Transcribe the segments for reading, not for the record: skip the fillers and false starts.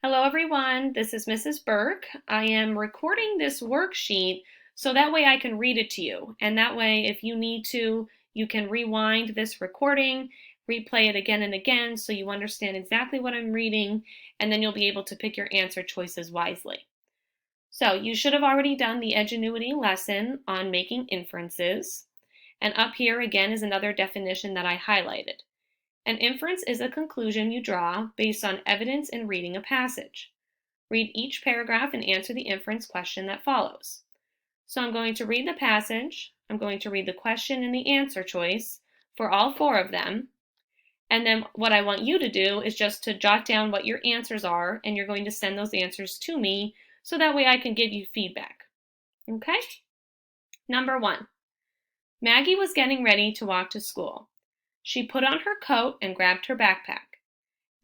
Hello everyone, this is Mrs. Burke. I am recording this worksheet so that way I can read it to you. And that way, if you need to, you can rewind this recording, replay it again and again so you understand exactly what I'm reading, and then you'll be able to pick your answer choices wisely. So you should have already done the Edgenuity lesson on making inferences. And up here again is another definition that I highlighted. An inference is a conclusion you draw based on evidence in reading a passage. Read each paragraph and answer the inference question that follows. So I'm going to read the passage, I'm going to read the question and the answer choice for all four of them, and then what I want you to do is just to jot down what your answers are, and you're going to send those answers to me so that way I can give you feedback. Okay? Number 1. Maggie was getting ready to walk to school. She put on her coat and grabbed her backpack.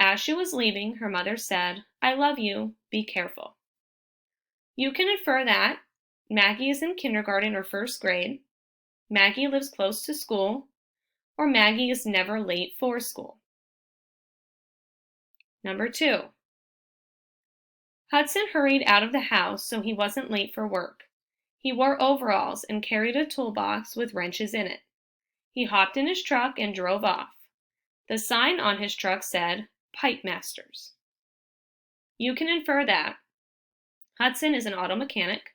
As she was leaving, her mother said, "I love you, be careful." You can infer that Maggie is in kindergarten or first grade, Maggie lives close to school, or Maggie is never late for school. Number 2. Hudson hurried out of the house so he wasn't late for work. He wore overalls and carried a toolbox with wrenches in it. He hopped in his truck and drove off. The sign on his truck said, "Pipe Masters." You can infer that Hudson is an auto mechanic,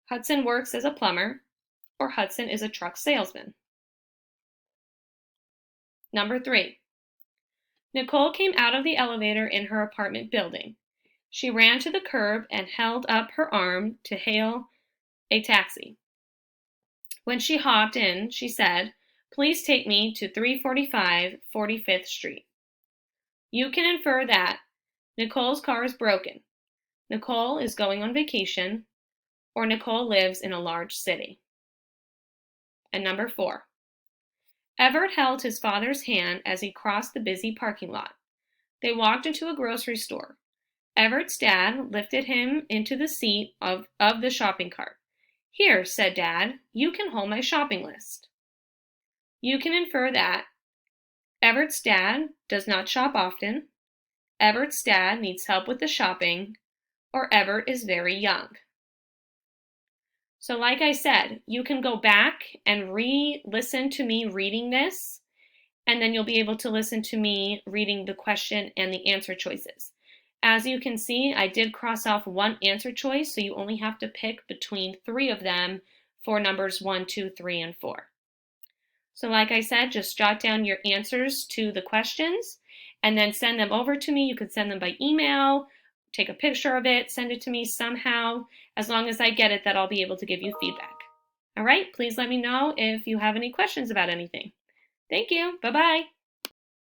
Hudson works as a plumber, or Hudson is a truck salesman. Number 3. Nicole came out of the elevator in her apartment building. She ran to the curb and held up her arm to hail a taxi. When she hopped in, she said, "Please take me to 345 45th Street." You can infer that Nicole's car is broken, Nicole is going on vacation, or Nicole lives in a large city. And number 4. Everett held his father's hand as he crossed the busy parking lot. They walked into a grocery store. Everett's dad lifted him into the seat of the shopping cart. "Here," said Dad, "you can hold my shopping list." You can infer that Everett's dad does not shop often, Everett's dad needs help with the shopping, or Everett is very young. So like I said, you can go back and re-listen to me reading this, and then you'll be able to listen to me reading the question and the answer choices. As you can see, I did cross off one answer choice, so you only have to pick between 3 of them for numbers 1, 2, 3, and 4. So like I said, just jot down your answers to the questions and then send them over to me. You can send them by email, take a picture of it, send it to me somehow. As long as I get it, that I'll be able to give you feedback. All right, please let me know if you have any questions about anything. Thank you. Bye-bye.